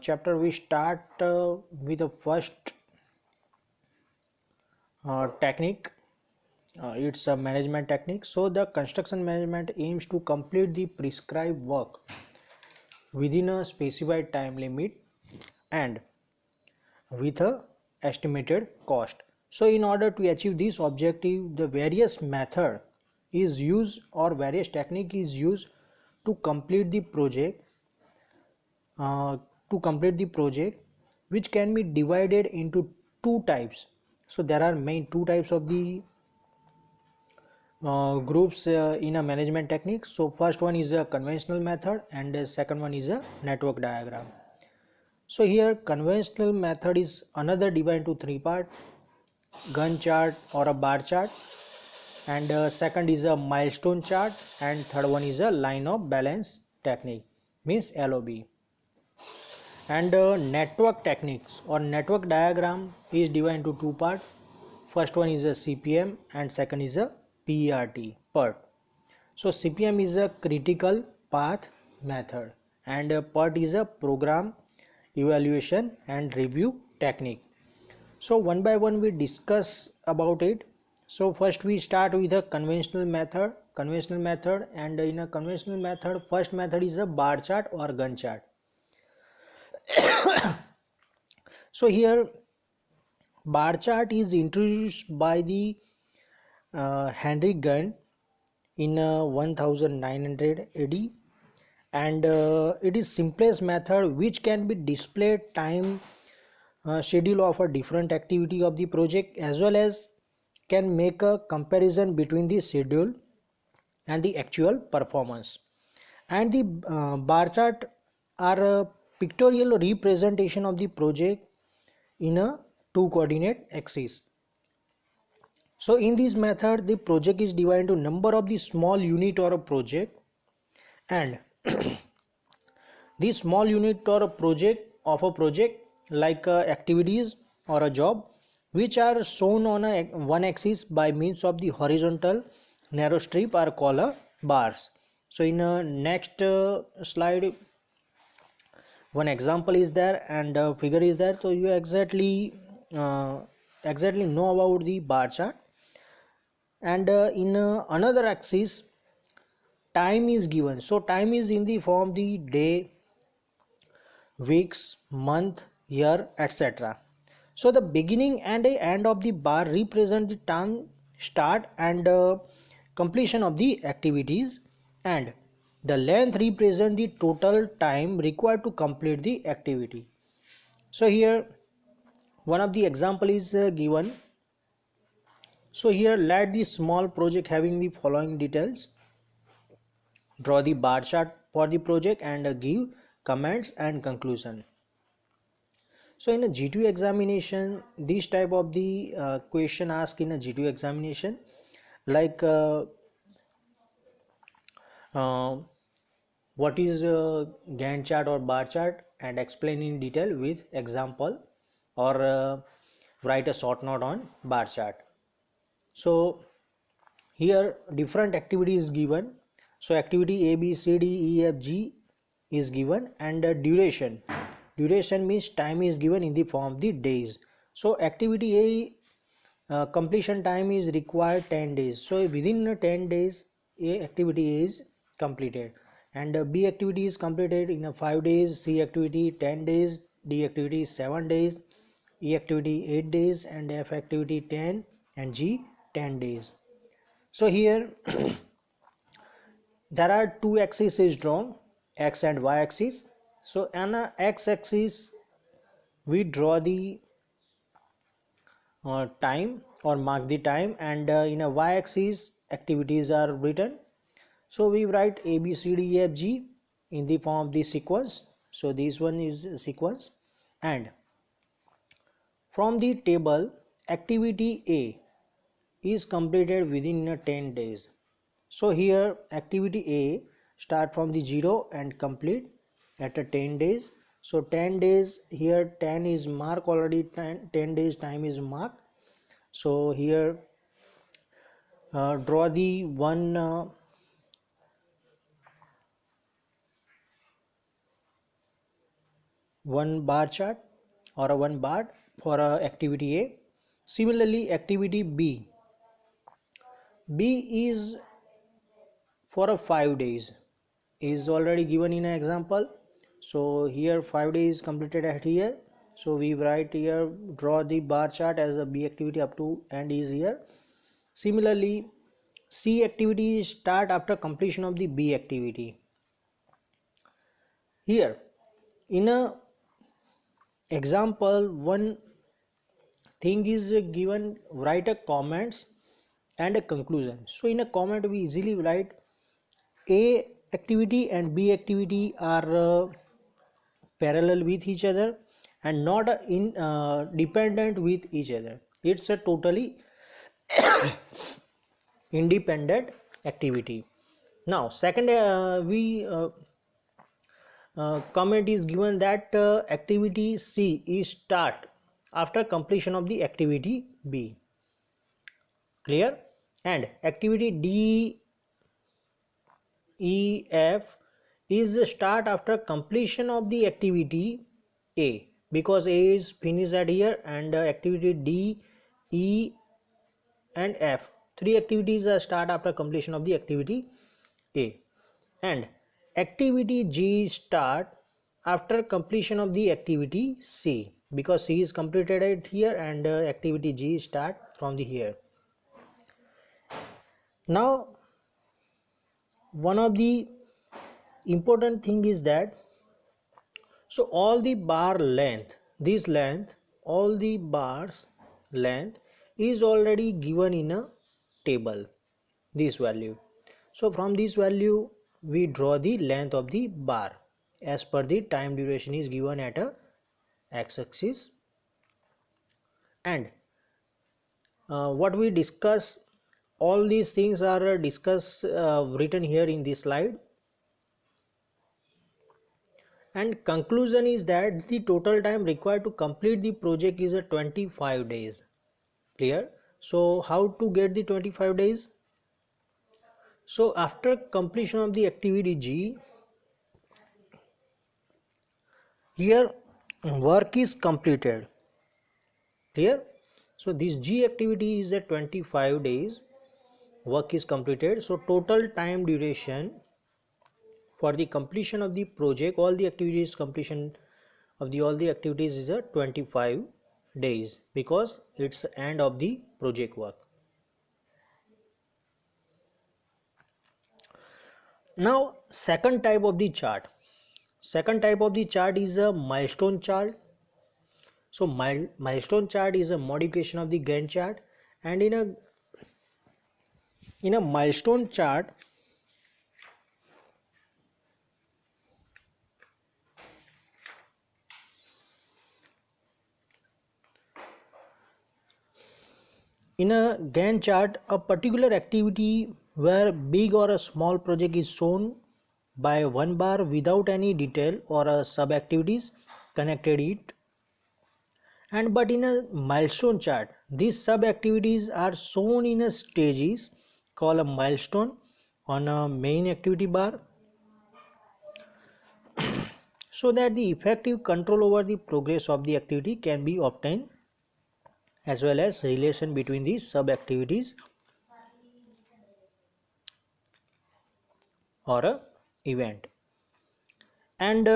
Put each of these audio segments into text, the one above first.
chapter we start with the first technique. It's a management technique. So the construction management aims to complete the prescribed work within a specified time limit and with a estimated cost. So in order to achieve this objective, the various method is used or various technique is used to complete the project uh, which can be divided into two types. So there are main two types of the groups in a management technique. So first one is a conventional method and the second one is a network diagram. So here conventional method is another divided into three part: Gantt chart or a bar chart, and second is a milestone chart, and third one is a line of balance technique, means LOB. And network techniques or network diagram is divided into two parts. First one is a CPM and second is a PERT, PERT. So CPM is a critical path method and PERT is a program evaluation and review technique. So one by one we discuss about it. So first we start with a conventional method, and in a conventional method, first method is a bar chart or Gantt chart. So here bar chart is introduced by the Henry Gantt in 1900 AD, and it is simplest method which can be displayed time schedule of a different activity of the project, as well as can make a comparison between the schedule and the actual performance. And the bar chart are a pictorial representation of the project in a two coordinate axis. So in this method the project is divided into number of the small unit or a project, and this small unit or a project like activities or a job which are shown on a one axis by means of the horizontal narrow strip are called bars. So in next slide one example is there and figure is there, so you uh, exactly know about the bar chart. And in another axis time is given, so time is in the form the day, weeks, month, year, etc. So the beginning and the end of the bar represent the time start and completion of the activities, and the length represent the total time required to complete the activity. So here one of the example is given. So here let the small project having the following details: draw the bar chart for the project and give comments and conclusion. So in a G2 examination, this type of the question asked in a G2 examination, like uh, what is Gantt chart or bar chart, and explain in detail with example, or write a short note on bar chart. So here different activity is given. So activity A, B, C, D, E, F, G is given, and duration means time is given in the form of the days. So activity A completion time is required 10 days. So within 10 days A activity is completed, and B activity is completed in 5 days, C activity 10 days, D activity 7 days, E activity 8 days, and F activity 10, and G 10 days. So here there are two axes is drawn, x and y axis. So on a x axis we draw the time or mark the time, and in a y axis activities are written. So we write A, B, C, D, E, F, G in the form of the sequence. So this one is a sequence, and from the table activity A is completed within 10 days. So here activity A start from the 0 and complete at a 10 days. So 10 days, here 10 is mark already, 10 days time is marked. So here draw the one one bar chart or a one bar for activity A. Similarly, activity B is for a 5 days is already given in an example. So here 5 days completed at here. So we write here, draw the bar chart as a B activity up to end is here. Similarly, C activity start after completion of the B activity. Here in a example, one thing is given, write a comments and a conclusion. So in a comment we easily write A activity and B activity are parallel with each other and not in dependent with each other. It's a totally independent activity. Now second we comment is given that activity C is start after completion of the activity B. Clear? And activity D, E, F is start after completion of the activity A, because A is finished at here, and activity D, E and F, three activities are start after completion of the activity A. And activity G start after completion of the activity C, because C is completed at here and activity G start from the here. Now one of the important thing is that, so all the bar length, this length, all the bars length is already given in a table, this value. So from this value we draw the length of the bar as per the time duration is given at a x-axis. And what we discuss, all these things are discussed written here in this slide. And conclusion is that the total time required to complete the project is a 25 days. Clear? So how to get the 25 days? So after completion of the activity G, here work is completed. Clear? So this G activity is at 25 days, work is completed. So total time duration for the completion of the project, all the activities completion of the all the activities is a 25 days, because it's end of the project work. Now second type of the chart, second type of the chart is a milestone chart. So milestone chart is a modification of the Gantt chart, and in a milestone chart, in a Gantt chart, a particular activity where big or a small project is shown by one bar without any detail or a sub activities connected it. And but in a milestone chart, these sub activities are shown in a stages called a milestone on a main activity bar, so that the effective control over the progress of the activity can be obtained, as well as relation between the sub activities or a event. And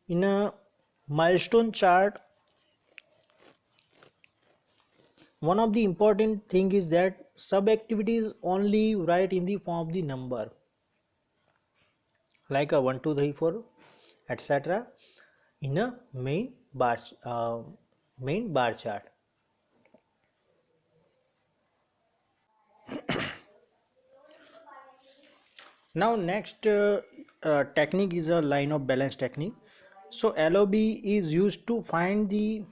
in a milestone chart, one of the important thing is that sub activities only write in the form of the number, like a 1 2 3 4 etc. in a main bar chart. Now next technique is a line of balance technique. So LOB is used to find the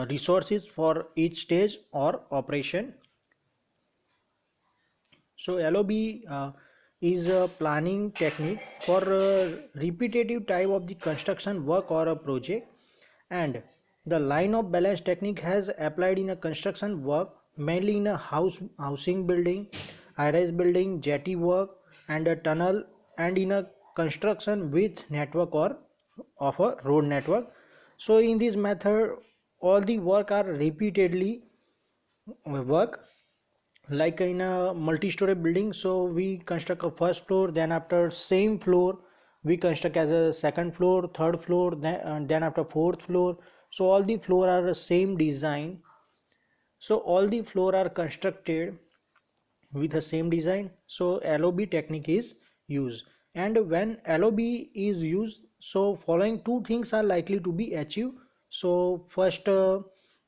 resources for each stage or operation. So LOB is a planning technique for a repetitive type of the construction work or a project, and the line of balance technique has applied in a construction work mainly in a housing building, high-rise building, jetty work, and a tunnel and in a construction with network or of a road network. So in this method all the work are repeatedly work like in a multi-story building. So we construct a first floor, then after same floor we construct as a second floor, third floor, then after fourth floor. So all the floor are the same design, so all the floor are constructed with the same design. So LOB technique is used, and when LOB is used, so following two things are likely to be achieved. So first, the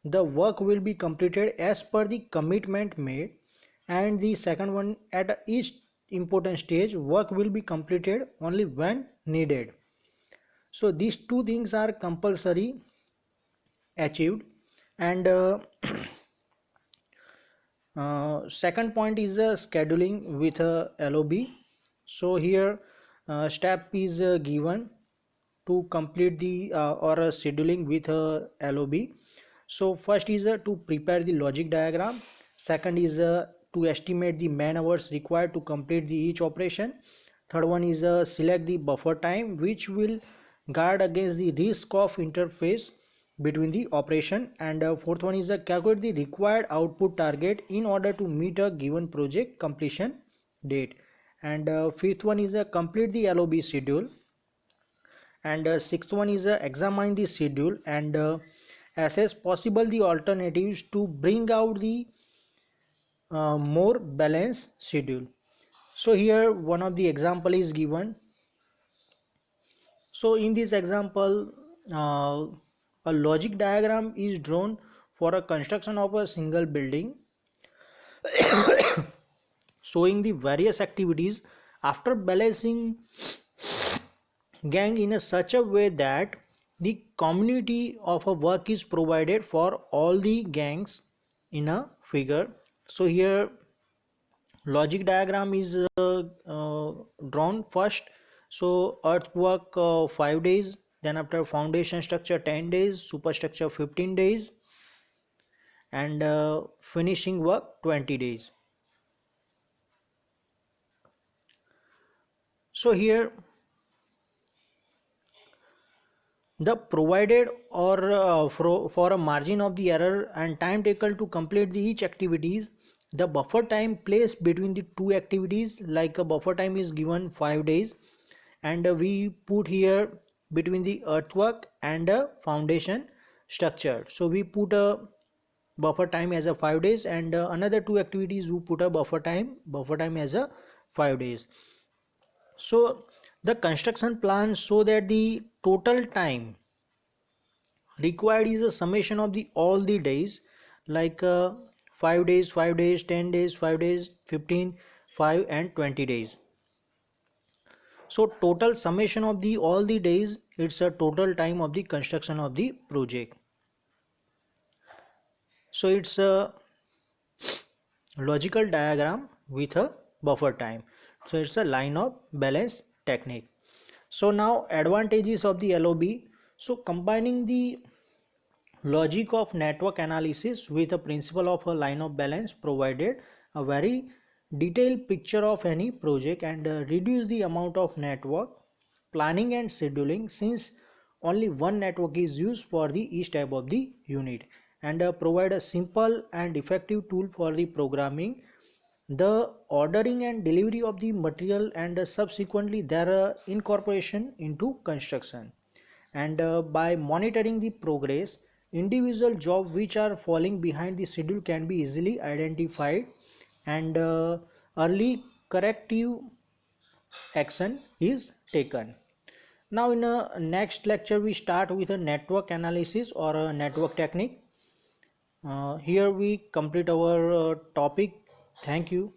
work will be completed as per the commitment made, and the second one, at each important stage work will be completed only when needed. So these two things are compulsory achieved. And second point is scheduling with a LOB. So here step is given to complete the or scheduling with a LOB. So first is to prepare the logic diagram. Second is to estimate the man hours required to complete the each operation. Third one is select the buffer time, which will guard against the risk of interface between the operation. And fourth one is calculate the required output target in order to meet a given project completion date. And fifth one is complete the LOB schedule. And sixth one is examine the schedule and assess possible the alternatives to bring out the more balanced schedule. So here one of the example is given. So in this example, a logic diagram is drawn for a construction of a single building, showing the various activities after balancing gang in such a way that the community of a work is provided for all the gangs in a figure. So here logic diagram is drawn first. So earthwork 5 days, then after foundation structure 10 days, superstructure 15 days, and finishing work 20 days. So here the provided or for a margin of the error and time taken to complete the each activities, the buffer time placed between the two activities, like a buffer time is given 5 days, and we put here between the earthwork and foundation structure. So we put a buffer time as a 5 days, and another two activities we put a buffer time as a 5 days. So the construction plan show that the total time required is a summation of the all the days, like 5 days, 5 days, 10 days, 5 days, 15, 5 and 20 days. So total summation of the all the days, it's a total time of the construction of the project. So it's a logical diagram with a buffer time. So it's a line of balance technique. So now advantages of the LOB. So combining the logic of network analysis with a principle of a line of balance provided a very detailed picture of any project, and reduce the amount of network planning and scheduling, since only one network is used for the each type of the unit, and provide a simple and effective tool for the programming, the ordering and delivery of the material, and subsequently their incorporation into construction. And by monitoring the progress, individual jobs which are falling behind the schedule can be easily identified, and early corrective action is taken. Now in a next lecture we start with a network analysis or a network technique. Here we complete our topic. Thank you.